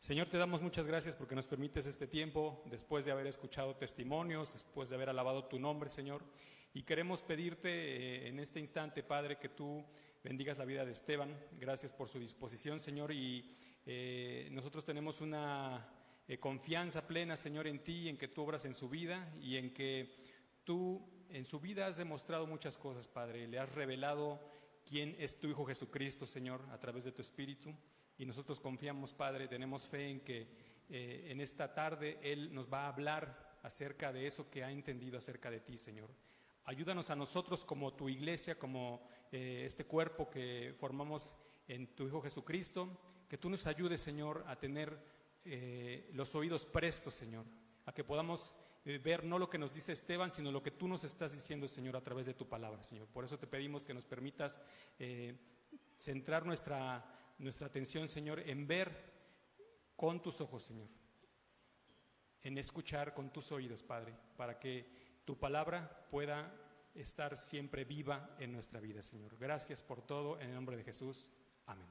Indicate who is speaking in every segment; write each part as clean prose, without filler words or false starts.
Speaker 1: Señor, te damos muchas gracias porque nos permites este tiempo, después de haber escuchado testimonios, después de haber alabado tu nombre, Señor. Y queremos pedirte en este instante, Padre, que tú bendigas la vida de Esteban. Gracias por su disposición, Señor. Y nosotros tenemos una confianza plena, Señor, en ti, en que tú obras en su vida y en que tú en su vida has demostrado muchas cosas, Padre. Le has revelado quién es tu Hijo Jesucristo, Señor, a través de tu Espíritu. Y nosotros confiamos, Padre, tenemos fe en que en esta tarde Él nos va a hablar acerca de eso que ha entendido acerca de ti, Señor. Ayúdanos a nosotros como tu iglesia, como este cuerpo que formamos en tu Hijo Jesucristo, que tú nos ayudes, Señor, a tener los oídos prestos, Señor, a que podamos ver no lo que nos dice Esteban, sino lo que tú nos estás diciendo, Señor, a través de tu palabra, Señor. Por eso te pedimos que nos permitas centrar nuestra atención, Señor, en ver con tus ojos, Señor, en escuchar con tus oídos, Padre, para que tu palabra pueda estar siempre viva en nuestra vida, Señor. Gracias por todo, en el nombre de Jesús. Amén.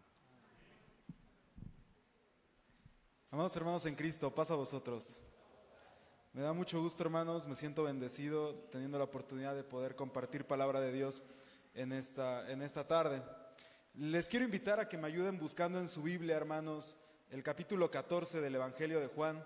Speaker 2: Amados hermanos en Cristo, paz a vosotros. Me da mucho gusto, hermanos, me siento bendecido teniendo la oportunidad de poder compartir palabra de Dios en esta tarde. Les quiero invitar a que me ayuden buscando en su Biblia, hermanos, el capítulo 14 del Evangelio de Juan.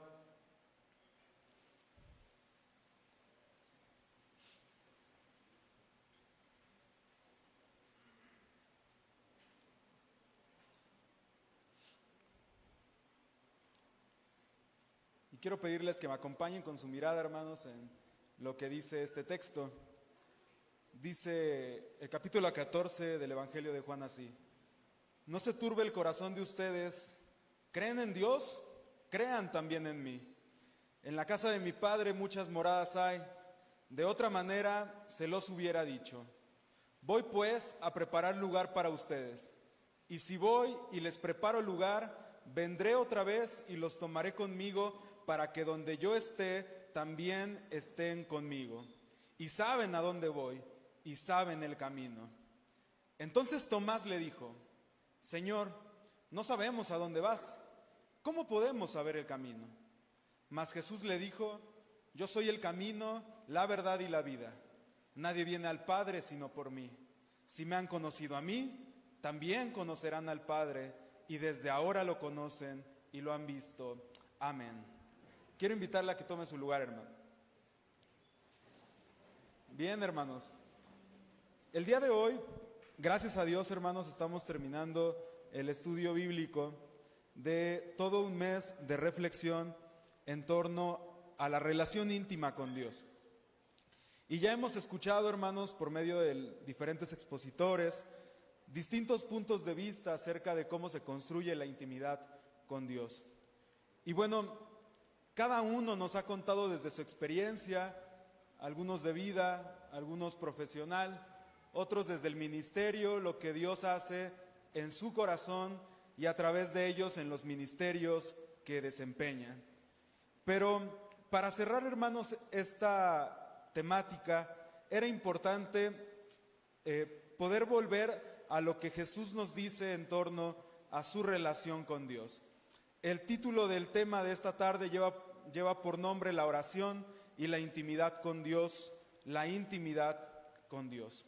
Speaker 2: Y quiero pedirles que me acompañen con su mirada, hermanos, en lo que dice este texto. Dice el capítulo 14 del Evangelio de Juan así: no se turbe el corazón de ustedes, ¿creen en Dios? Crean también en mí. En la casa de mi Padre muchas moradas hay, de otra manera se los hubiera dicho. Voy pues a preparar lugar para ustedes, y si voy y les preparo lugar, vendré otra vez y los tomaré conmigo, para que donde yo esté, también estén conmigo. Y saben a dónde voy, y saben el camino. Entonces Tomás le dijo: Señor, no sabemos a dónde vas, ¿cómo podemos saber el camino? Mas Jesús le dijo: yo soy el camino, la verdad y la vida. Nadie viene al Padre sino por mí. Si me han conocido a mí, también conocerán al Padre, y desde ahora lo conocen y lo han visto. Amén. Quiero invitarle a que tome su lugar, hermano. Bien, hermanos. El día de hoy, gracias a Dios, hermanos, estamos terminando el estudio bíblico de todo un mes de reflexión en torno a la relación íntima con Dios. Y ya hemos escuchado, hermanos, por medio de diferentes expositores, distintos puntos de vista acerca de cómo se construye la intimidad con Dios. Y bueno, cada uno nos ha contado desde su experiencia, algunos de vida, algunos profesional, otros desde el ministerio, lo que Dios hace en su corazón y a través de ellos en los ministerios que desempeñan. Pero para cerrar, hermanos, esta temática, era importante poder volver a lo que Jesús nos dice en torno a su relación con Dios. El título del tema de esta tarde lleva por nombre la oración y la intimidad con Dios, la intimidad con Dios.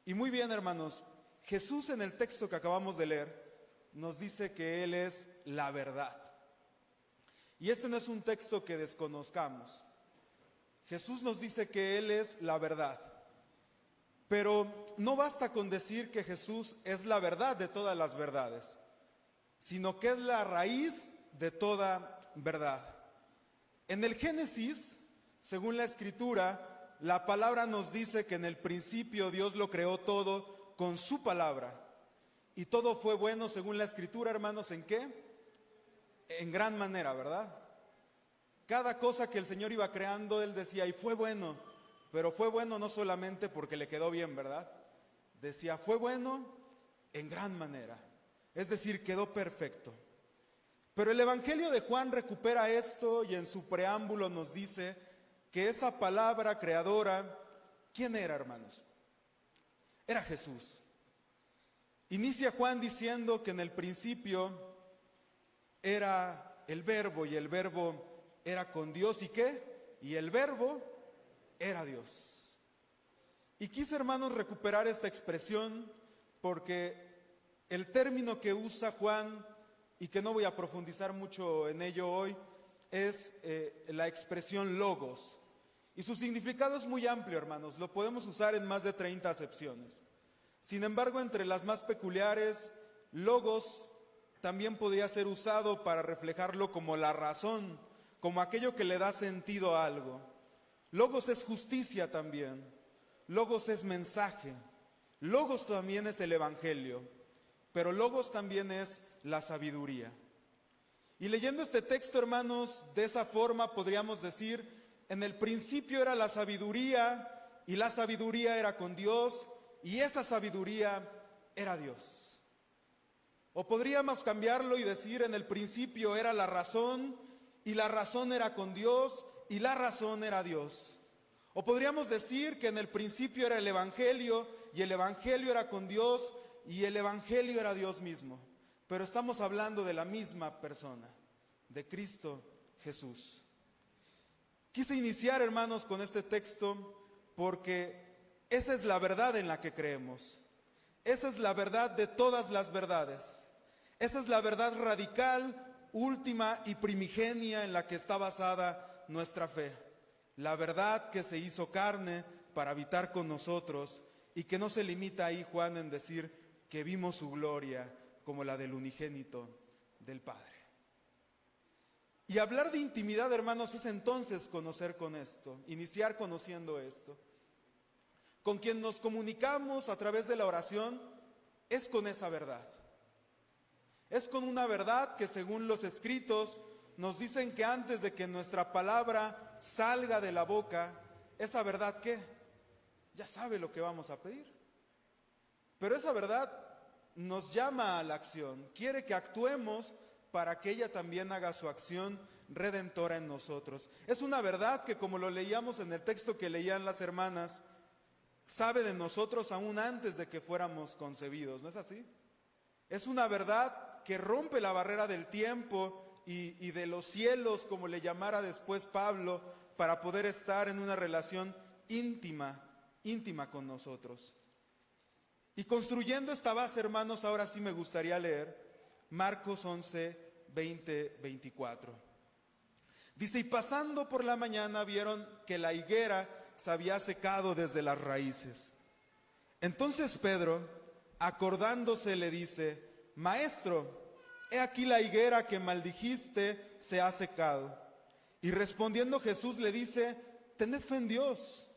Speaker 2: Y muy bien, hermanos, Jesús en el texto que acabamos de leer nos dice que Él es la verdad. Y este no es un texto que desconozcamos. Jesús nos dice que Él es la verdad. Pero no basta con decir que Jesús es la verdad de todas las verdades, sino que es la raíz de toda verdad. En el Génesis, según la Escritura, la palabra nos dice que en el principio Dios lo creó todo con su palabra. Y todo fue bueno, según la Escritura, hermanos, ¿en qué? En gran manera, ¿verdad? Cada cosa que el Señor iba creando, Él decía, y fue bueno. Pero fue bueno no solamente porque le quedó bien, ¿verdad? Decía, fue bueno en gran manera. Es decir, quedó perfecto. Pero el Evangelio de Juan recupera esto y en su preámbulo nos dice que esa palabra creadora, ¿quién era, hermanos? Era Jesús. Inicia Juan diciendo que en el principio era el verbo, y el verbo era con Dios, ¿y qué? Y el verbo era Dios. Y quise, hermanos, recuperar esta expresión porque el término que usa Juan, y que no voy a profundizar mucho en ello hoy, es la expresión logos. Y su significado es muy amplio, hermanos, lo podemos usar en más de 30 acepciones. Sin embargo, entre las más peculiares, logos también podría ser usado para reflejarlo como la razón, como aquello que le da sentido a algo. Logos es justicia también, logos es mensaje, logos también es el evangelio, pero logos también es la sabiduría. Y leyendo este texto, hermanos, de esa forma podríamos decir, en el principio era la sabiduría, y la sabiduría era con Dios, y esa sabiduría era Dios. O podríamos cambiarlo y decir, en el principio era la razón, y la razón era con Dios, y la razón era Dios. O podríamos decir que en el principio era el evangelio, y el evangelio era con Dios, y el evangelio era Dios mismo. Pero estamos hablando de la misma persona, de Cristo Jesús. Quise iniciar, hermanos, con este texto porque esa es la verdad en la que creemos. Esa es la verdad de todas las verdades. Esa es la verdad radical, última y primigenia en la que está basada nuestra fe. La verdad que se hizo carne para habitar con nosotros y que no se limita ahí, Juan, en decir que vimos su gloria como la del unigénito del Padre. Y hablar de intimidad, hermanos, es entonces conocer con esto, iniciar conociendo esto. Con quien nos comunicamos a través de la oración es con esa verdad. Es con una verdad que, según los escritos, nos dicen que antes de que nuestra palabra salga de la boca, esa verdad, ¿qué? Ya sabe lo que vamos a pedir. Pero esa verdad nos llama a la acción, quiere que actuemos para que ella también haga su acción redentora en nosotros. Es una verdad que, como lo leíamos en el texto que leían las hermanas, sabe de nosotros aún antes de que fuéramos concebidos, ¿no es así? Es una verdad que rompe la barrera del tiempo y de los cielos, como le llamara después Pablo, para poder estar en una relación íntima con nosotros. Y construyendo esta base, hermanos, ahora sí me gustaría leer Marcos 11, 20, 24. Dice, y pasando por la mañana vieron que la higuera se había secado desde las raíces. Entonces Pedro, acordándose, le dice, Maestro, he aquí la higuera que maldijiste se ha secado. Y respondiendo Jesús le dice, tened fe en Dios,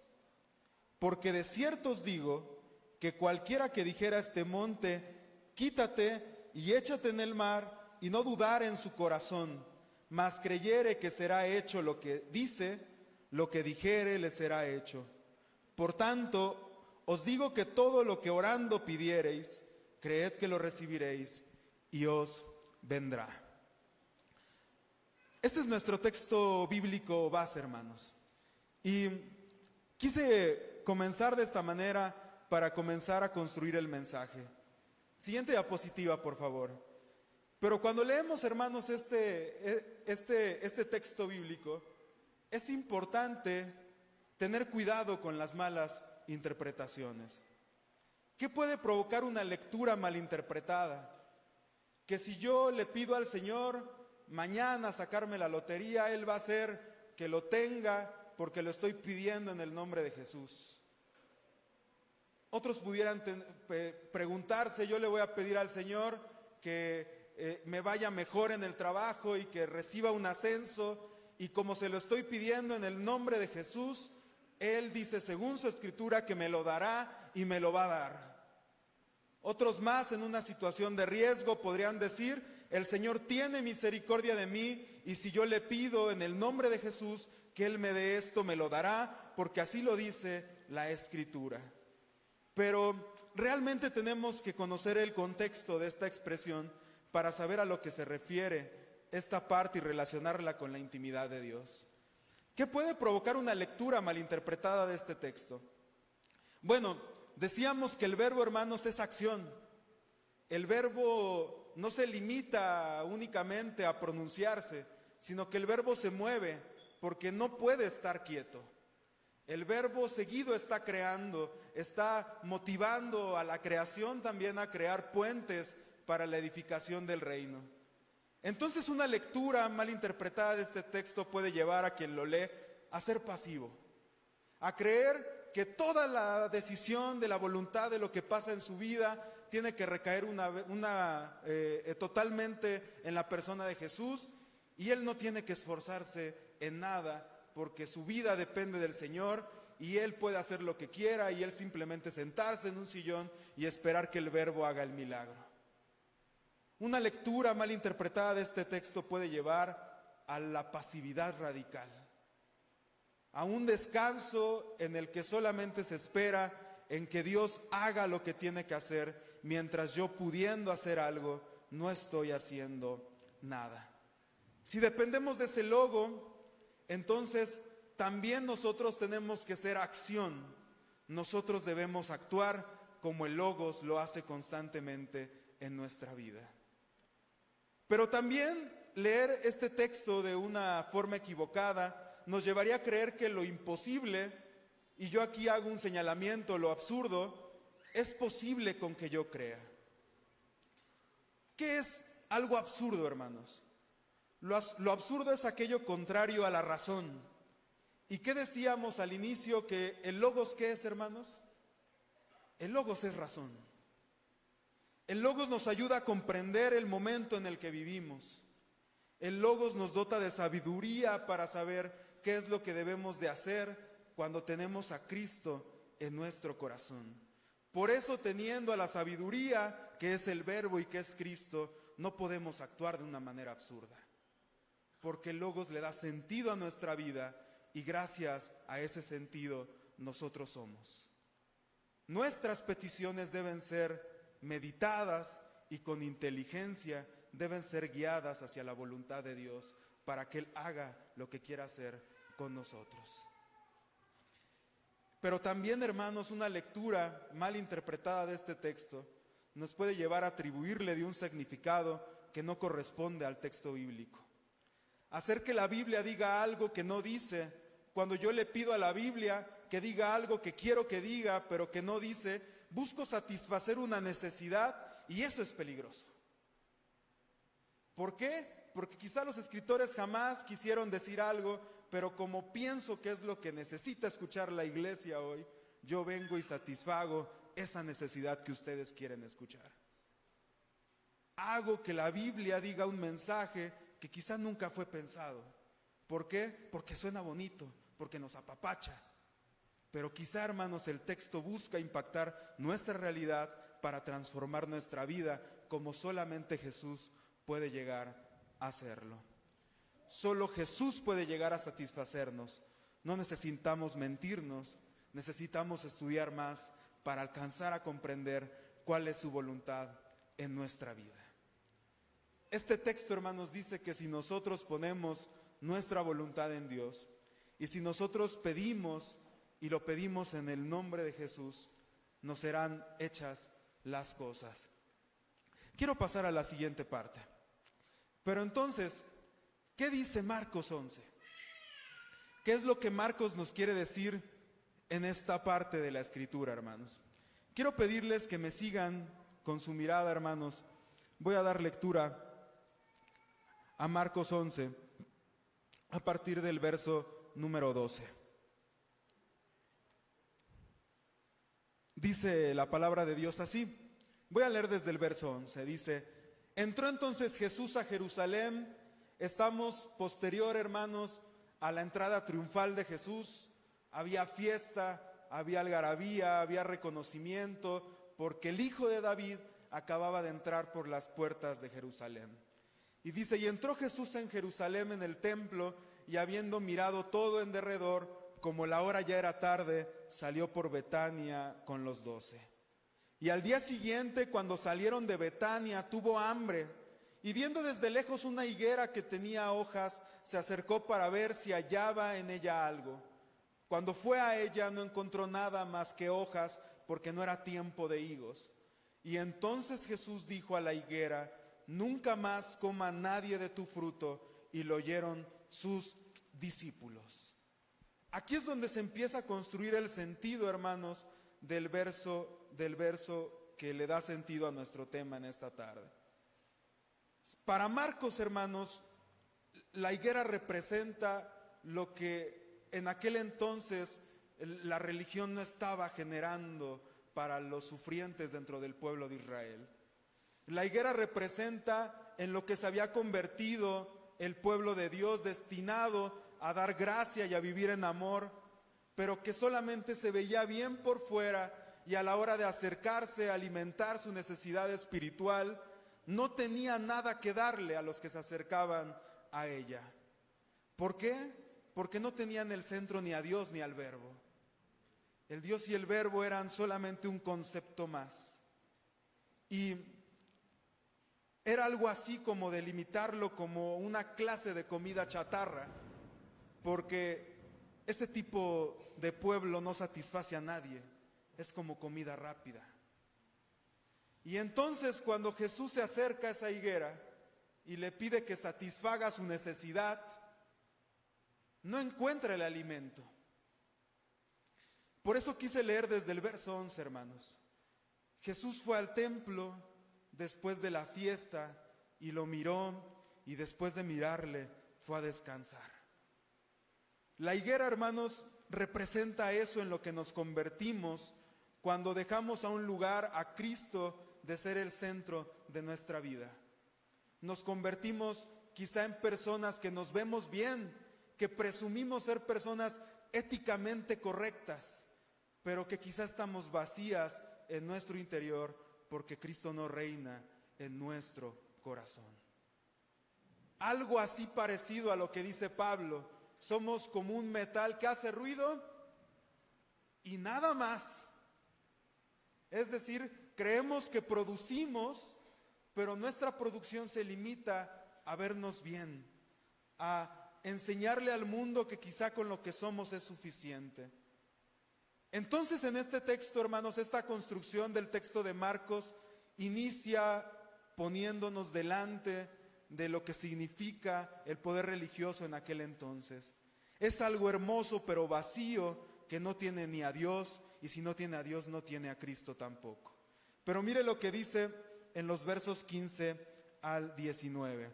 Speaker 2: porque de cierto os digo que cualquiera que dijera a este monte, quítate y échate en el mar, y no dudar en su corazón, mas creyere que será hecho lo que dice, lo que dijere le será hecho. Por tanto, os digo que todo lo que orando pidiereis, creed que lo recibiréis y os vendrá. Este es nuestro texto bíblico base, hermanos. Y quise comenzar de esta manera para comenzar a construir el mensaje. Siguiente diapositiva, por favor. Pero cuando leemos, hermanos, este texto bíblico, es importante tener cuidado con las malas interpretaciones. ¿Qué puede provocar una lectura malinterpretada? Que si yo le pido al Señor mañana sacarme la lotería, Él va a hacer que lo tenga porque lo estoy pidiendo en el nombre de Jesús. Otros pudieran preguntarse, yo le voy a pedir al Señor que me vaya mejor en el trabajo y que reciba un ascenso, y como se lo estoy pidiendo en el nombre de Jesús, Él dice según su escritura que me lo dará y me lo va a dar. Otros más, en una situación de riesgo, podrían decir, el Señor tiene misericordia de mí, y si yo le pido en el nombre de Jesús que Él me dé esto, me lo dará, porque así lo dice la escritura. Pero realmente tenemos que conocer el contexto de esta expresión para saber a lo que se refiere esta parte y relacionarla con la intimidad de Dios. ¿Qué puede provocar una lectura malinterpretada de este texto? Bueno, decíamos que el verbo, hermanos, es acción. El verbo no se limita únicamente a pronunciarse, sino que el verbo se mueve porque no puede estar quieto. El verbo seguido está creando, está motivando a la creación también a crear puentes para la edificación del reino. Entonces una lectura mal interpretada de este texto puede llevar a quien lo lee a ser pasivo, a creer que toda la decisión de la voluntad de lo que pasa en su vida tiene que recaer totalmente en la persona de Jesús, y él no tiene que esforzarse en nada porque su vida depende del Señor y él puede hacer lo que quiera y él simplemente sentarse en un sillón y esperar que el verbo haga el milagro. Una lectura mal interpretada de este texto puede llevar a la pasividad radical, a un descanso en el que solamente se espera en que Dios haga lo que tiene que hacer, mientras yo, pudiendo hacer algo, no estoy haciendo nada. Si dependemos de ese logo, entonces también nosotros tenemos que ser acción. Nosotros debemos actuar como el logos lo hace constantemente en nuestra vida. Pero también leer este texto de una forma equivocada nos llevaría a creer que lo imposible, y yo aquí hago un señalamiento, lo absurdo, es posible con que yo crea. ¿Qué es algo absurdo, hermanos? Lo absurdo es aquello contrario a la razón. ¿Y qué decíamos al inicio? Que el logos, ¿qué es, hermanos? El logos es razón. El logos nos ayuda a comprender el momento en el que vivimos. El logos nos dota de sabiduría para saber qué es lo que debemos de hacer cuando tenemos a Cristo en nuestro corazón. Por eso, teniendo a la sabiduría, que es el verbo y que es Cristo, no podemos actuar de una manera absurda. Porque el logos le da sentido a nuestra vida y gracias a ese sentido nosotros somos. Nuestras peticiones deben ser meditadas y con inteligencia deben ser guiadas hacia la voluntad de Dios para que Él haga lo que quiera hacer con nosotros. Pero también, hermanos, una lectura mal interpretada de este texto nos puede llevar a atribuirle de un significado que no corresponde al texto bíblico. Hacer que la Biblia diga algo que no dice, cuando yo le pido a la Biblia que diga algo que quiero que diga, pero que no dice, busco satisfacer una necesidad y eso es peligroso. ¿Por qué? Porque quizá los escritores jamás quisieron decir algo, pero como pienso que es lo que necesita escuchar la iglesia hoy, yo vengo y satisfago esa necesidad que ustedes quieren escuchar. Hago que la Biblia diga un mensaje que quizá nunca fue pensado. ¿Por qué? Porque suena bonito, porque nos apapacha. Pero quizá, hermanos, el texto busca impactar nuestra realidad para transformar nuestra vida como solamente Jesús puede llegar a hacerlo. Solo Jesús puede llegar a satisfacernos. No necesitamos mentirnos, necesitamos estudiar más para alcanzar a comprender cuál es su voluntad en nuestra vida. Este texto, hermanos, dice que si nosotros ponemos nuestra voluntad en Dios y si nosotros pedimos y lo pedimos en el nombre de Jesús, nos serán hechas las cosas. Quiero pasar a la siguiente parte. Pero entonces, ¿qué dice Marcos 11? ¿Qué es lo que Marcos nos quiere decir en esta parte de la Escritura, hermanos? Quiero pedirles que me sigan con su mirada, hermanos. Voy a dar lectura a Marcos 11, a partir del verso número 12. Dice la palabra de Dios así. Voy a leer desde el verso 11. Dice: entró entonces Jesús a Jerusalén. Estamos posterior, hermanos, a la entrada triunfal de Jesús. Había fiesta, había algarabía, había reconocimiento, porque el Hijo de David acababa de entrar por las puertas de Jerusalén. Y dice: y entró Jesús en Jerusalén en el templo, y habiendo mirado todo en derredor, como la hora ya era tarde, salió por Betania con los 12. Y al día siguiente, cuando salieron de Betania, tuvo hambre, y viendo desde lejos una higuera que tenía hojas, se acercó para ver si hallaba en ella algo. Cuando fue a ella, no encontró nada más que hojas, porque no era tiempo de higos. Y entonces Jesús dijo a la higuera: nunca más coma nadie de tu fruto. Y lo oyeron sus discípulos. Aquí es donde se empieza a construir el sentido, hermanos, del verso que le da sentido a nuestro tema en esta tarde. Para Marcos, hermanos, la higuera representa lo que en aquel entonces la religión no estaba generando para los sufrientes dentro del pueblo de Israel. La higuera representa en lo que se había convertido el pueblo de Dios, destinado a dar gracia y a vivir en amor, pero que solamente se veía bien por fuera, y a la hora de acercarse a alimentar su necesidad espiritual, no tenía nada que darle a los que se acercaban a ella. ¿Por qué? Porque no tenían el centro ni a Dios ni al Verbo. El Dios y el Verbo eran solamente un concepto más. Y era algo así como delimitarlo como una clase de comida chatarra, porque ese tipo de pueblo no satisface a nadie, es como comida rápida. Y entonces cuando Jesús se acerca a esa higuera y le pide que satisfaga su necesidad, no encuentra el alimento. Por eso quise leer desde el verso 11, hermanos. Jesús fue al templo después de la fiesta y lo miró, y después de mirarle fue a descansar. La higuera, hermanos, representa eso en lo que nos convertimos cuando dejamos a un lugar a Cristo de ser el centro de nuestra vida. Nos convertimos quizá en personas que nos vemos bien, que presumimos ser personas éticamente correctas, pero que quizá estamos vacías en nuestro interior porque Cristo no reina en nuestro corazón. Algo así parecido a lo que dice Pablo: somos como un metal que hace ruido y nada más. Es decir, creemos que producimos, pero nuestra producción se limita a vernos bien, a enseñarle al mundo que quizá con lo que somos es suficiente. Entonces, en este texto, hermanos, esta construcción del texto de Marcos inicia poniéndonos delante de lo que significa el poder religioso en aquel entonces. Es algo hermoso pero vacío, que no tiene ni a Dios, y si no tiene a Dios no tiene a Cristo tampoco. Pero mire lo que dice en los versos 15 al 19.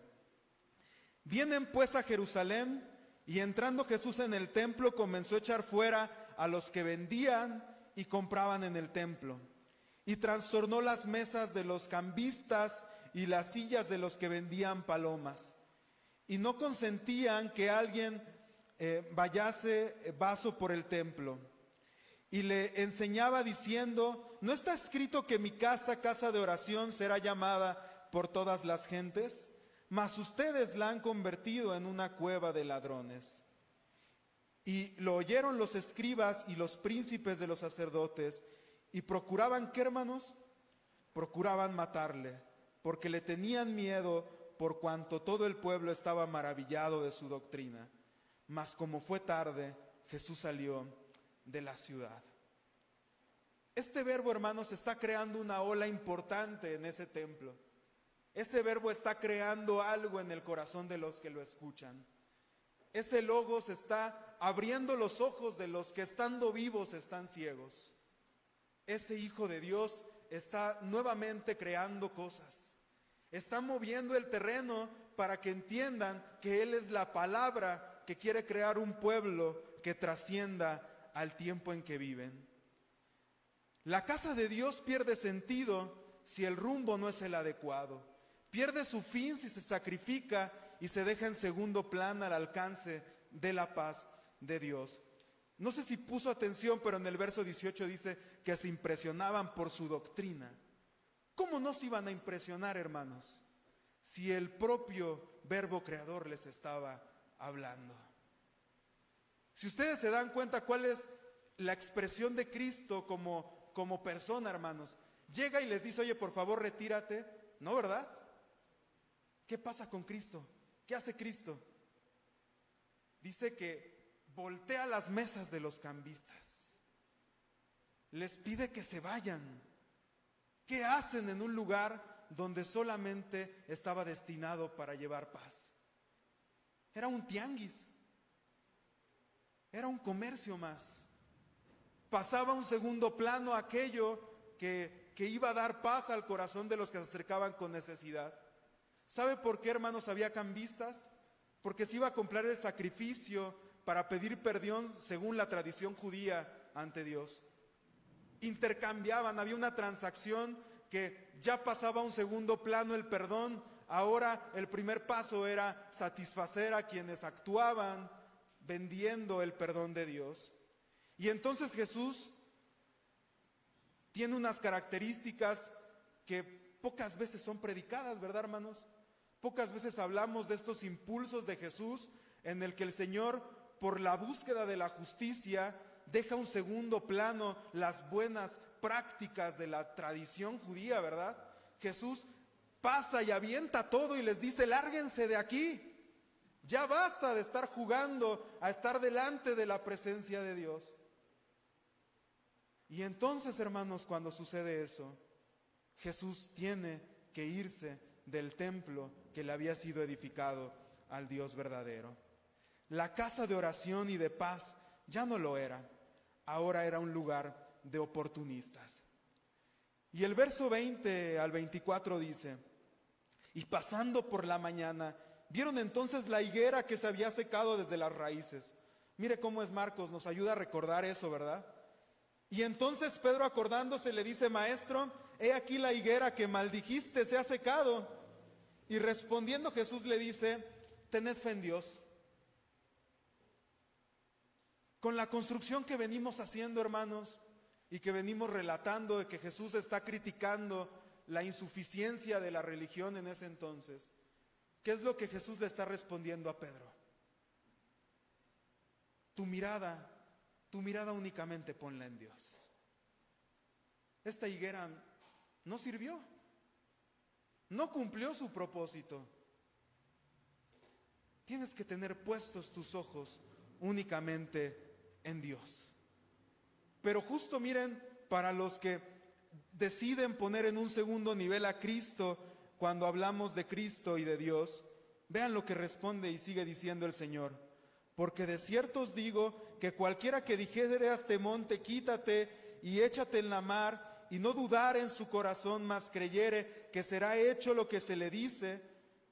Speaker 2: Vienen pues a Jerusalén, y entrando Jesús en el templo comenzó a echar fuera a los que vendían y compraban en el templo, y trastornó las mesas de los cambistas y las sillas de los que vendían palomas, y no consentían que alguien vayase vaso por el templo. Y le enseñaba diciendo: ¿no está escrito que mi casa, casa de oración, será llamada por todas las gentes? Mas ustedes la han convertido en una cueva de ladrones. Y lo oyeron los escribas y los príncipes de los sacerdotes, y procuraban, ¿qué, hermanos? Procuraban matarle, porque le tenían miedo, por cuanto todo el pueblo estaba maravillado de su doctrina. Mas como fue tarde, Jesús salió de la ciudad. Este verbo, hermanos, está creando una ola importante en ese templo. Ese verbo está creando algo en el corazón de los que lo escuchan. Ese logos está abriendo los ojos de los que estando vivos están ciegos. Ese Hijo de Dios está nuevamente creando cosas. Está moviendo el terreno para que entiendan que Él es la palabra que quiere crear un pueblo que trascienda al tiempo en que viven. La casa de Dios pierde sentido si el rumbo no es el adecuado. Pierde su fin si se sacrifica y se deja en segundo plano al alcance de la paz de Dios. No sé si puso atención, pero en el verso 18 dice que se impresionaban por su doctrina. ¿Cómo no se iban a impresionar, hermanos, si el propio Verbo Creador les estaba hablando? Si ustedes se dan cuenta cuál es la expresión de Cristo como persona, hermanos, llega y les dice: oye, por favor, retírate. ¿No, verdad? ¿Qué pasa con Cristo? ¿Qué hace Cristo? Dice que voltea las mesas de los cambistas. Les pide que se vayan. ¿Qué hacen en un lugar donde solamente estaba destinado para llevar paz. Era un tianguis, era un comercio más. Pasaba a un segundo plano aquello que iba a dar paz al corazón de los que se acercaban con necesidad. ¿Sabe por qué, hermanos, había cambistas? Porque se iba a comprar el sacrificio para pedir perdón según la tradición judía ante Dios. Intercambiaban, había una transacción que ya pasaba a un segundo plano el perdón. Ahora el primer paso era satisfacer a quienes actuaban vendiendo el perdón de Dios. Y entonces Jesús tiene unas características que pocas veces son predicadas, ¿verdad, hermanos? Pocas veces hablamos de estos impulsos de Jesús en el que el Señor, por la búsqueda de la justicia, deja un segundo plano las buenas prácticas de la tradición judía, ¿verdad? Jesús pasa y avienta todo y les dice: lárguense de aquí. Ya basta de estar jugando a estar delante de la presencia de Dios. Y entonces, hermanos, cuando sucede eso, Jesús tiene que irse del templo que le había sido edificado al Dios verdadero. La casa de oración y de paz ya no lo era, ahora era un lugar de oportunistas. Y el verso 20 al 24 dice: y pasando por la mañana, vieron entonces la higuera que se había secado desde las raíces. Mire cómo es Marcos, nos ayuda a recordar eso, ¿verdad? Y entonces Pedro, acordándose, le dice: maestro, he aquí la higuera que maldijiste se ha secado. Y respondiendo Jesús le dice: tened fe en Dios. Con la construcción que venimos haciendo, hermanos, y que venimos relatando de que Jesús está criticando la insuficiencia de la religión en ese entonces, ¿qué es lo que Jesús le está respondiendo a Pedro? Tu mirada únicamente ponla en Dios. Esta higuera no sirvió, no cumplió su propósito. Tienes que tener puestos tus ojos únicamente en Dios. Pero justo miren, para los que deciden poner en un segundo nivel a Cristo, cuando hablamos de Cristo y de Dios, vean lo que responde y sigue diciendo el Señor: porque de cierto os digo que cualquiera que dijere a este monte: quítate y échate en la mar, y no dudare en su corazón, mas creyere que será hecho lo que se le dice,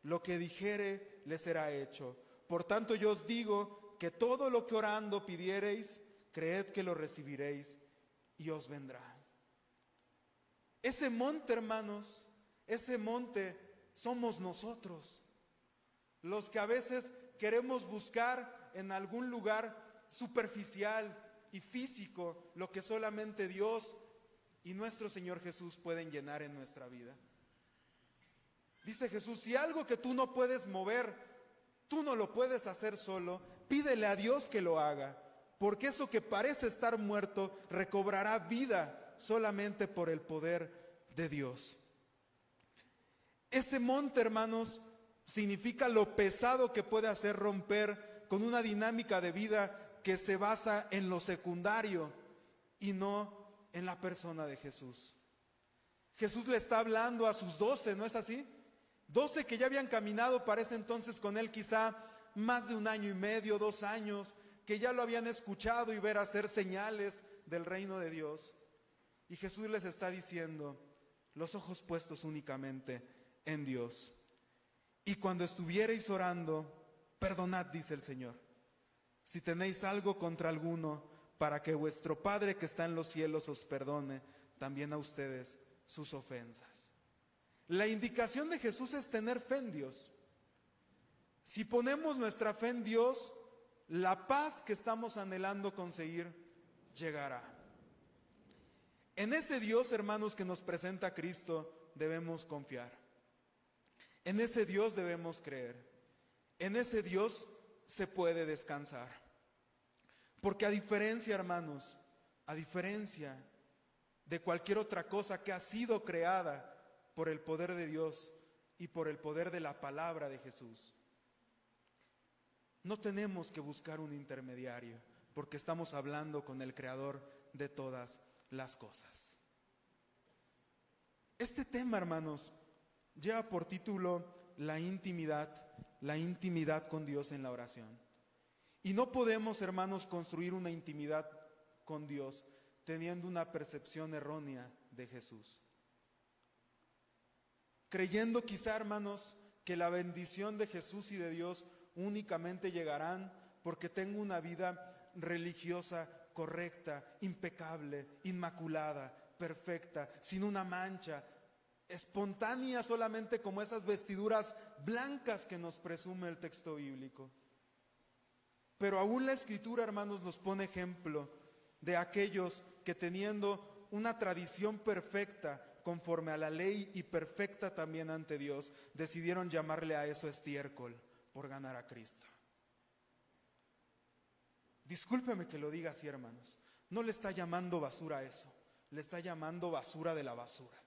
Speaker 2: lo que dijere le será hecho. Por tanto yo os digo que todo lo que orando pidiereis, creed que lo recibiréis y os vendrá. Ese monte, hermanos, ese monte somos nosotros, los que a veces queremos buscar en algún lugar superficial y físico lo que solamente Dios y nuestro Señor Jesús pueden llenar en nuestra vida. Dice Jesús: si algo que tú no puedes mover, tú no lo puedes hacer solo, pídele a Dios que lo haga, porque eso que parece estar muerto recobrará vida solamente por el poder de Dios. Ese monte, hermanos, significa lo pesado que puede hacer romper con una dinámica de vida que se basa en lo secundario y no en la persona de Jesús. Jesús le está hablando a sus 12, ¿no es así? 12 que ya habían caminado para ese entonces con él quizá más de 1 año y medio, 2 años, que ya lo habían escuchado y ver hacer señales del reino de Dios. Y Jesús les está diciendo: los ojos puestos únicamente en Dios. Y cuando estuviereis orando, perdonad, dice el Señor, si tenéis algo contra alguno, para que vuestro Padre que está en los cielos os perdone también a ustedes sus ofensas. La indicación de Jesús es tener fe en Dios. Si ponemos nuestra fe en Dios, la paz que estamos anhelando conseguir llegará. En ese Dios, hermanos, que nos presenta Cristo, debemos confiar. En ese Dios debemos creer. En ese Dios se puede descansar. Porque a diferencia, hermanos, a diferencia de cualquier otra cosa que ha sido creada por el poder de Dios y por el poder de la palabra de Jesús, no tenemos que buscar un intermediario, porque estamos hablando con el Creador de todas las cosas. Este tema, hermanos, lleva por título la intimidad con Dios en la oración. Y no podemos, hermanos, construir una intimidad con Dios teniendo una percepción errónea de Jesús. Creyendo quizá, hermanos, que la bendición de Jesús y de Dios únicamente llegarán porque tengo una vida religiosa correcta, impecable, inmaculada, perfecta, sin una mancha, espontánea solamente como esas vestiduras blancas que nos presume el texto bíblico. Pero aún la Escritura, hermanos, nos pone ejemplo de aquellos que teniendo una tradición perfecta conforme a la ley y perfecta también ante Dios, decidieron llamarle a eso estiércol por ganar a Cristo. Discúlpeme que lo diga así, hermanos, no le está llamando basura a eso, le está llamando basura de la basura.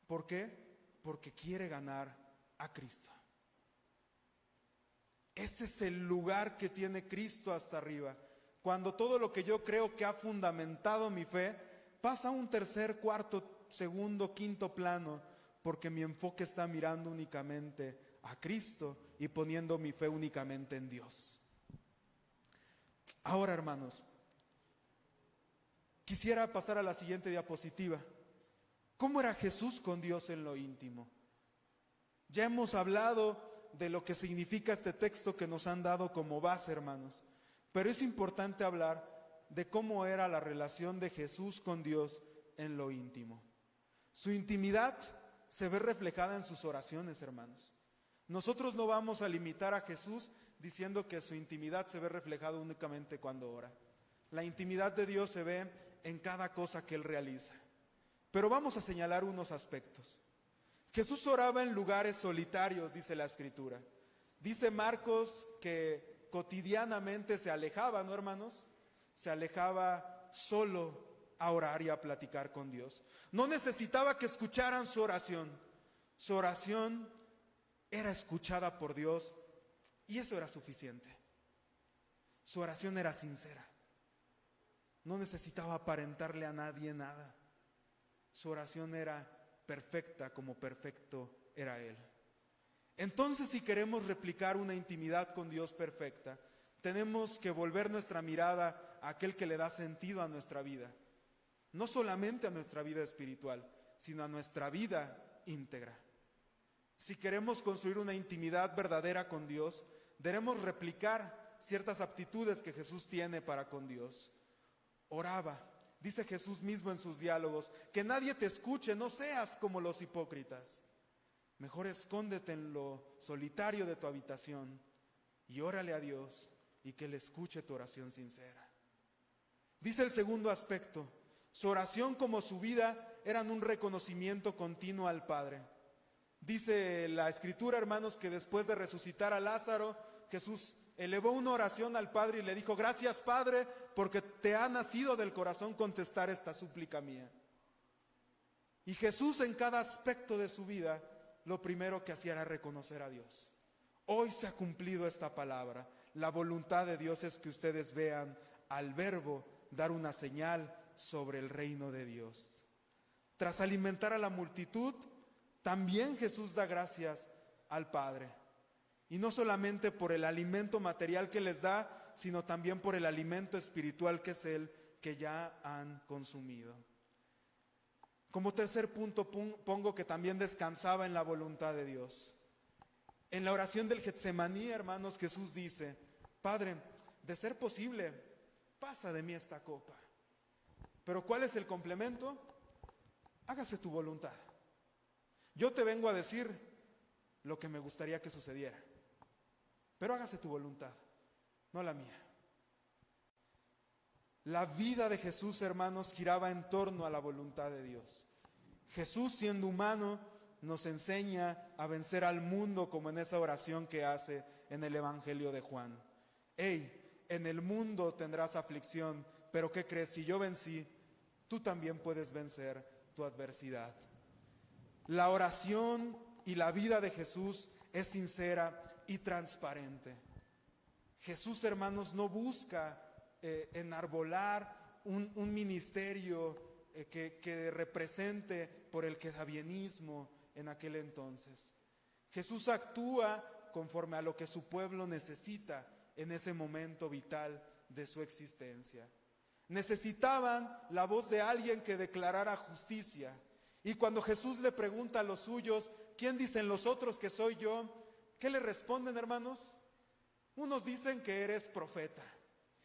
Speaker 2: ¿Por qué? Porque quiere ganar a Cristo. Ese es el lugar que tiene Cristo hasta arriba. Cuando todo lo que yo creo que ha fundamentado mi fe pasa a un tercer, cuarto, segundo, quinto plano, porque mi enfoque está mirando únicamente a Cristo y poniendo mi fe únicamente en Dios. Ahora, hermanos, quisiera pasar a la siguiente diapositiva. ¿Cómo era Jesús con Dios en lo íntimo? Ya hemos hablado de lo que significa este texto que nos han dado como base, hermanos. Pero es importante hablar de cómo era la relación de Jesús con Dios en lo íntimo. Su intimidad se ve reflejada en sus oraciones, hermanos. Nosotros no vamos a limitar a Jesús diciendo que su intimidad se ve reflejada únicamente cuando ora. La intimidad de Dios se ve en cada cosa que Él realiza. Pero vamos a señalar unos aspectos. Jesús oraba en lugares solitarios, dice la Escritura. Dice Marcos que cotidianamente se alejaba, ¿no, hermanos? Se alejaba solo a orar y a platicar con Dios. No necesitaba que escucharan su oración. Su oración era escuchada por Dios y eso era suficiente. Su oración era sincera. No necesitaba aparentarle a nadie nada. Su oración era perfecta como perfecto era Él. Entonces, si queremos replicar una intimidad con Dios perfecta, tenemos que volver nuestra mirada a aquel que le da sentido a nuestra vida. No solamente a nuestra vida espiritual, sino a nuestra vida íntegra. Si queremos construir una intimidad verdadera con Dios, debemos replicar ciertas aptitudes que Jesús tiene para con Dios. Oraba, dice Jesús mismo en sus diálogos, que nadie te escuche, no seas como los hipócritas. Mejor escóndete en lo solitario de tu habitación y órale a Dios y que Él escuche tu oración sincera. Dice el segundo aspecto, su oración como su vida eran un reconocimiento continuo al Padre. Dice la Escritura, hermanos, que después de resucitar a Lázaro, Jesús elevó una oración al Padre y le dijo: gracias, Padre, porque te ha nacido del corazón contestar esta súplica mía. Y Jesús en cada aspecto de su vida, lo primero que hacía era reconocer a Dios. Hoy se ha cumplido esta palabra. La voluntad de Dios es que ustedes vean al Verbo dar una señal sobre el reino de Dios. Tras alimentar a la multitud, también Jesús da gracias al Padre. Y no solamente por el alimento material que les da, sino también por el alimento espiritual que es el que ya han consumido. Como tercer punto pongo que también descansaba en la voluntad de Dios. En la oración del Getsemaní, hermanos, Jesús dice: Padre, de ser posible, pasa de mí esta copa. Pero ¿cuál es el complemento? Hágase tu voluntad. Yo te vengo a decir lo que me gustaría que sucediera, pero hágase tu voluntad, no la mía. La vida de Jesús, hermanos, giraba en torno a la voluntad de Dios. Jesús, siendo humano, nos enseña a vencer al mundo, como en esa oración que hace en el Evangelio de Juan. En el mundo tendrás aflicción, pero ¿qué crees? Si yo vencí, tú también puedes vencer tu adversidad. La oración y la vida de Jesús es sincera y transparente. Jesús, hermanos, no busca enarbolar un ministerio que represente por el quedabienismo en aquel entonces. Jesús actúa conforme a lo que su pueblo necesita en ese momento vital de su existencia. Necesitaban la voz de alguien que declarara justicia. Y cuando Jesús le pregunta a los suyos, ¿quién dicen los otros que soy yo? ¿Qué le responden, hermanos? Unos dicen que eres profeta.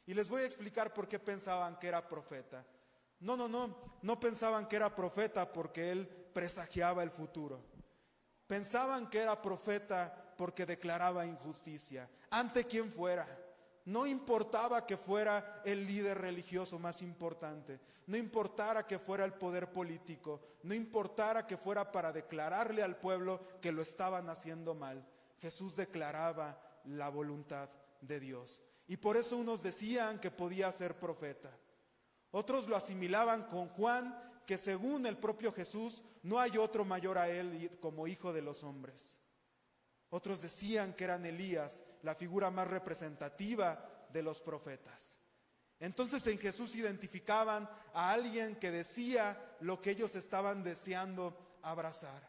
Speaker 2: Y les voy a explicar por qué pensaban que era profeta. No pensaban que era profeta porque él presagiaba el futuro. Pensaban que era profeta porque declaraba injusticia, ante quien fuera. No importaba que fuera el líder religioso más importante, no importara que fuera el poder político, no importara que fuera para declararle al pueblo que lo estaban haciendo mal. Jesús declaraba la voluntad de Dios. Y por eso unos decían que podía ser profeta. Otros lo asimilaban con Juan, que según el propio Jesús, no hay otro mayor a él como hijo de los hombres. Otros decían que eran Elías, la figura más representativa de los profetas. Entonces en Jesús identificaban a alguien que decía lo que ellos estaban deseando abrazar.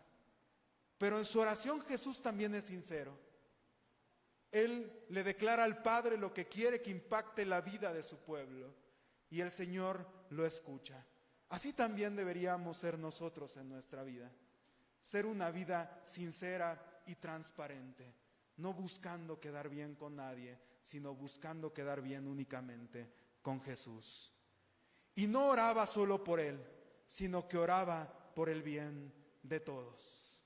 Speaker 2: Pero en su oración Jesús también es sincero. Él le declara al Padre lo que quiere que impacte la vida de su pueblo, y el Señor lo escucha. Así también deberíamos ser nosotros en nuestra vida. Ser una vida sincera y transparente, no buscando quedar bien con nadie, sino buscando quedar bien únicamente con Jesús. Y no oraba solo por él, sino que oraba por el bien de todos.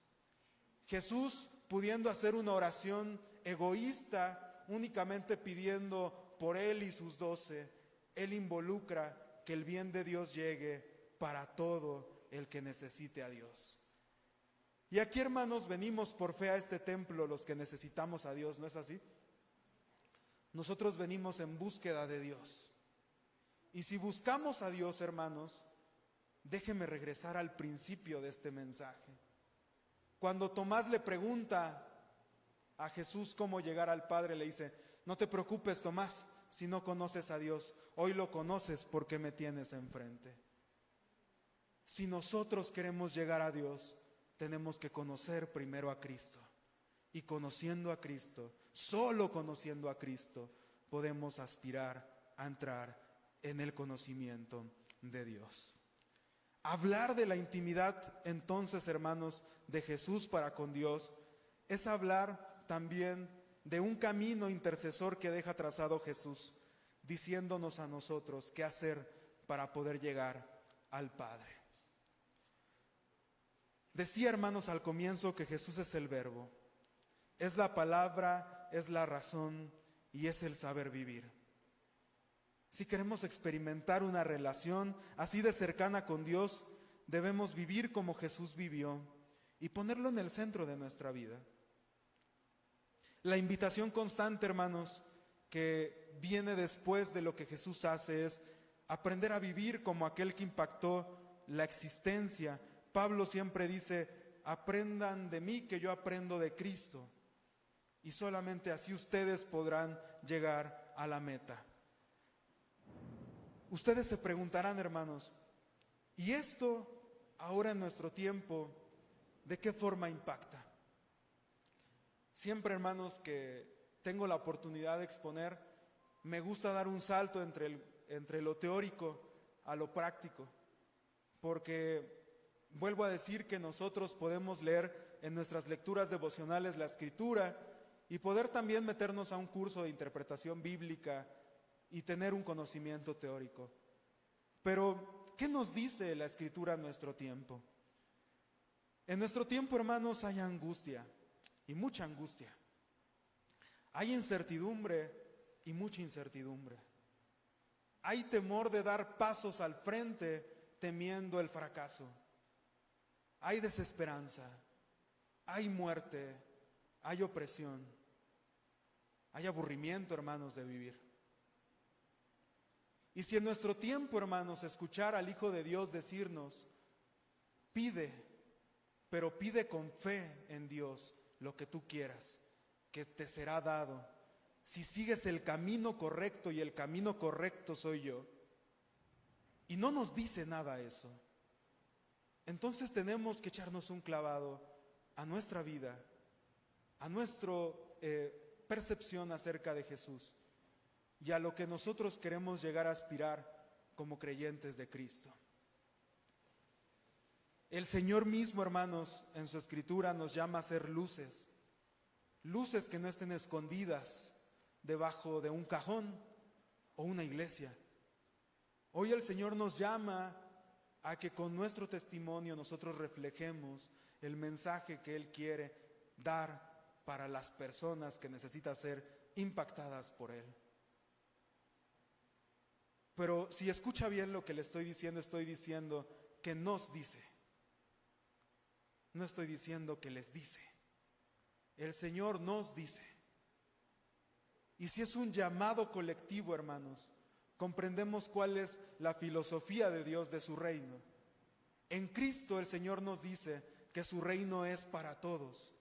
Speaker 2: Jesús, pudiendo hacer una oración egoísta, únicamente pidiendo por él y sus 12, él involucra que el bien de Dios llegue para todo el que necesite a Dios. Y aquí, hermanos, venimos por fe a este templo los que necesitamos a Dios, ¿no es así? Nosotros venimos en búsqueda de Dios. Y si buscamos a Dios, hermanos, déjeme regresar al principio de este mensaje. Cuando Tomás le pregunta a Jesús cómo llegar al Padre, le dice: no te preocupes, Tomás, si no conoces a Dios, hoy lo conoces porque me tienes enfrente. Si nosotros queremos llegar a Dios, tenemos que conocer primero a Cristo. Y conociendo a Cristo, solo conociendo a Cristo, podemos aspirar a entrar en el conocimiento de Dios. Hablar de la intimidad, entonces, hermanos, de Jesús para con Dios, es hablar también de un camino intercesor que deja trazado Jesús, diciéndonos a nosotros qué hacer para poder llegar al Padre. Decía, hermanos, al comienzo que Jesús es el Verbo, es la palabra, es la razón y es el saber vivir. Si queremos experimentar una relación así de cercana con Dios, debemos vivir como Jesús vivió y ponerlo en el centro de nuestra vida. La invitación constante, hermanos, que viene después de lo que Jesús hace es aprender a vivir como aquel que impactó la existencia. Pablo siempre dice: aprendan de mí que yo aprendo de Cristo. Y solamente así ustedes podrán llegar a la meta. Ustedes se preguntarán, hermanos, ¿y esto ahora en nuestro tiempo de qué forma impacta? Siempre, hermanos, que tengo la oportunidad de exponer, me gusta dar un salto entre lo teórico a lo práctico, porque vuelvo a decir que nosotros podemos leer en nuestras lecturas devocionales la Escritura y poder también meternos a un curso de interpretación bíblica y tener un conocimiento teórico. Pero, ¿qué nos dice la Escritura en nuestro tiempo? En nuestro tiempo, hermanos, hay angustia y mucha angustia. Hay incertidumbre y mucha incertidumbre. Hay temor de dar pasos al frente temiendo el fracaso. Hay desesperanza, hay muerte, hay opresión, hay aburrimiento, hermanos, de vivir. Y si en nuestro tiempo, hermanos, escuchar al Hijo de Dios decirnos: pide, pero pide con fe en Dios lo que tú quieras, que te será dado, si sigues el camino correcto, y el camino correcto soy yo. Y no nos dice nada eso. entonces tenemos que echarnos un clavado a nuestra vida, a nuestra percepción acerca de Jesús y a lo que nosotros queremos llegar a aspirar como creyentes de Cristo. El Señor mismo, hermanos, en su Escritura nos llama a ser luces, luces que no estén escondidas debajo de un cajón o una iglesia. Hoy el Señor nos llama a que con nuestro testimonio nosotros reflejemos el mensaje que Él quiere dar para las personas que necesitan ser impactadas por Él. Pero si escucha bien lo que le estoy diciendo que nos dice. No estoy diciendo que les dice. El Señor nos dice. Y si es un llamado colectivo, hermanos, comprendemos cuál es la filosofía de Dios de su reino. En Cristo el Señor nos dice que su reino es para todos.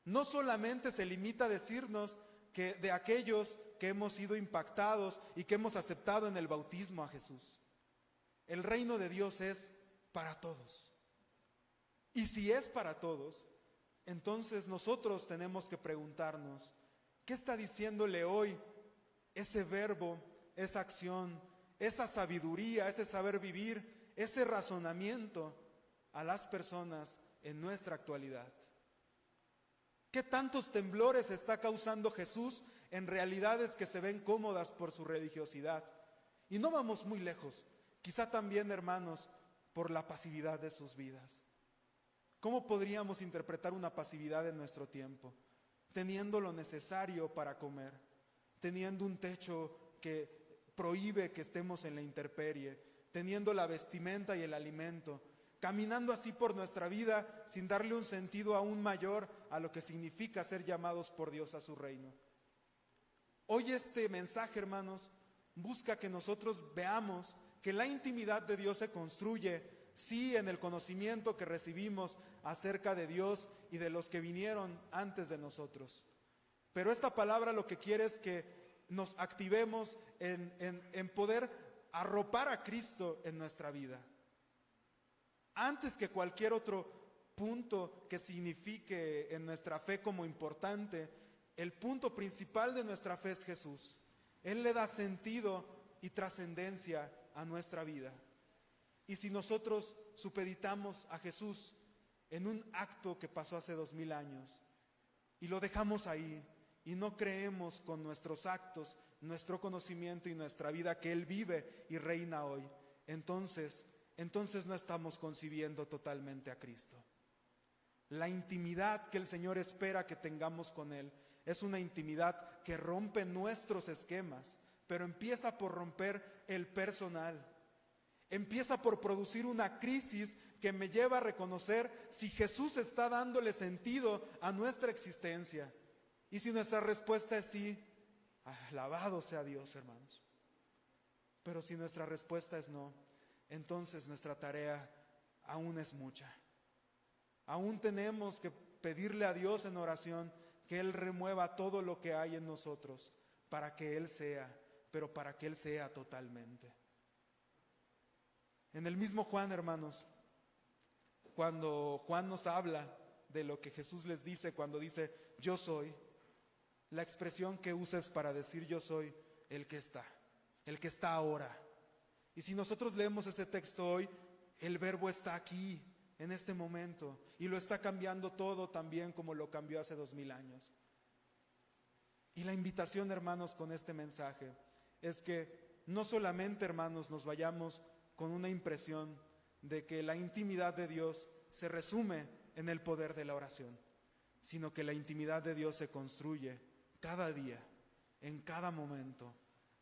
Speaker 2: No solamente se limita a decirnos que de aquellos que hemos sido impactados y que hemos aceptado en el bautismo a Jesús. El reino de Dios es para todos. Y si es para todos, entonces nosotros tenemos que preguntarnos, ¿qué está diciéndole hoy ese verbo, esa acción, esa sabiduría, ese saber vivir, ese razonamiento a las personas en nuestra actualidad? ¿Qué tantos temblores está causando Jesús en realidades que se ven cómodas por su religiosidad? Y no vamos muy lejos, quizá también, hermanos, por la pasividad de sus vidas. ¿Cómo podríamos interpretar una pasividad en nuestro tiempo? Teniendo lo necesario para comer, teniendo un techo que prohíbe que estemos en la intemperie, teniendo la vestimenta y el alimento, caminando así por nuestra vida sin darle un sentido aún mayor a lo que significa ser llamados por Dios a su reino. Hoy este mensaje, hermanos, busca que nosotros veamos que la intimidad de Dios se construye, sí, en el conocimiento que recibimos acerca de Dios y de los que vinieron antes de nosotros. Pero esta palabra lo que quiere es que nos activemos en poder arropar a Cristo en nuestra vida. Antes que cualquier otro punto que signifique en nuestra fe como importante, el punto principal de nuestra fe es Jesús. Él le da sentido y trascendencia a nuestra vida. Y si nosotros supeditamos a Jesús en un acto que pasó hace 2000 años y lo dejamos ahí y no creemos con nuestros actos, nuestro conocimiento y nuestra vida que Él vive y reina hoy, entonces no estamos concibiendo totalmente a Cristo. La intimidad que el Señor espera que tengamos con Él es una intimidad que rompe nuestros esquemas, pero empieza por romper el personal. Empieza por producir una crisis que me lleva a reconocer si Jesús está dándole sentido a nuestra existencia. Y si nuestra respuesta es sí, alabado sea Dios, hermanos. Pero si nuestra respuesta es no, entonces nuestra tarea aún es mucha. Aún tenemos que pedirle a Dios en oración que Él remueva todo lo que hay en nosotros para que Él sea, pero para que Él sea totalmente. En el mismo Juan, hermanos, cuando Juan nos habla de lo que Jesús les dice cuando dice yo soy, la expresión que usa es para decir yo soy el que está ahora. Y si nosotros leemos ese texto hoy, el verbo está aquí, en este momento, y lo está cambiando todo también como lo cambió hace 2000 años. Y la invitación, hermanos, con este mensaje es que no solamente, hermanos, nos vayamos con una impresión de que la intimidad de Dios se resume en el poder de la oración, sino que la intimidad de Dios se construye cada día, en cada momento,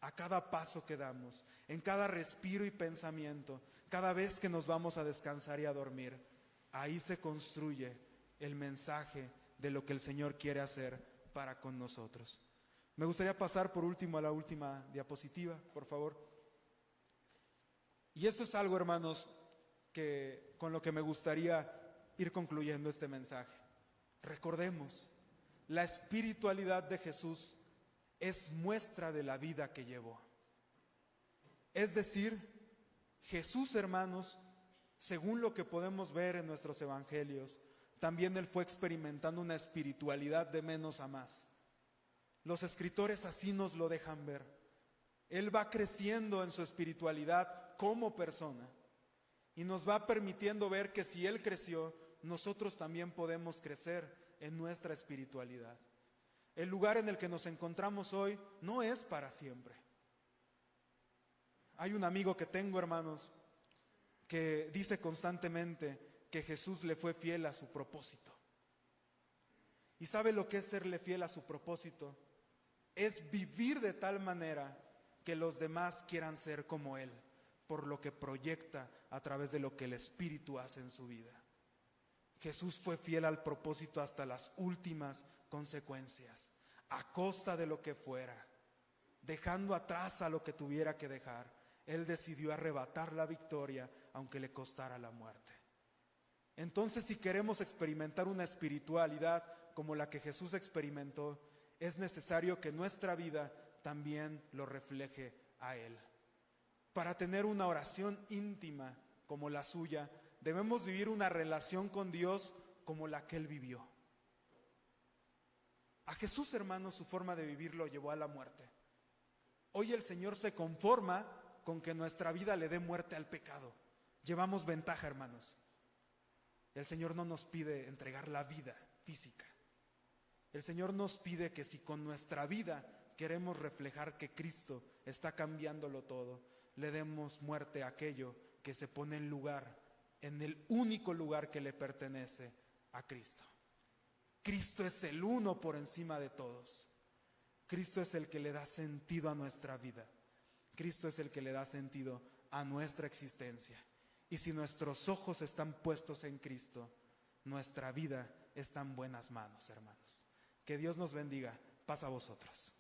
Speaker 2: a cada paso que damos, en cada respiro y pensamiento, cada vez que nos vamos a descansar y a dormir. Ahí se construye el mensaje de lo que el Señor quiere hacer para con nosotros. Me gustaría pasar por último a la última diapositiva, por favor. Y esto es algo, hermanos, que con lo que me gustaría ir concluyendo este mensaje. Recordemos, la espiritualidad de Jesús es muestra de la vida que llevó. Es decir, Jesús, hermanos, según lo que podemos ver en nuestros evangelios, también Él fue experimentando una espiritualidad de menos a más. Los escritores así nos lo dejan ver. Él va creciendo en su espiritualidad como persona y nos va permitiendo ver que si Él creció, nosotros también podemos crecer en nuestra espiritualidad. El lugar en el que nos encontramos hoy no es para siempre. Hay un amigo que tengo, hermanos, que dice constantemente que Jesús le fue fiel a su propósito. ¿Y sabe lo que es serle fiel a su propósito? Es vivir de tal manera que los demás quieran ser como Él, por lo que proyecta a través de lo que el Espíritu hace en su vida. Jesús fue fiel al propósito hasta las últimas consecuencias, a costa de lo que fuera, dejando atrás a lo que tuviera que dejar. Él decidió arrebatar la victoria, aunque le costara la muerte. Entonces, si queremos experimentar una espiritualidad como la que Jesús experimentó, es necesario que nuestra vida también lo refleje a Él. Para tener una oración íntima como la suya, debemos vivir una relación con Dios como la que Él vivió. A Jesús, hermanos, su forma de vivir lo llevó a la muerte. Hoy el Señor se conforma con que nuestra vida le dé muerte al pecado. Llevamos ventaja, hermanos. El Señor no nos pide entregar la vida física. El Señor nos pide que si con nuestra vida queremos reflejar que Cristo está cambiándolo todo, le demos muerte a aquello que se pone en lugar, en el único lugar que le pertenece a Cristo. Cristo es el uno por encima de todos. Cristo es el que le da sentido a nuestra vida. Cristo es el que le da sentido a nuestra existencia. Y si nuestros ojos están puestos en Cristo, nuestra vida está en buenas manos, hermanos. Que Dios nos bendiga. Paz a vosotros.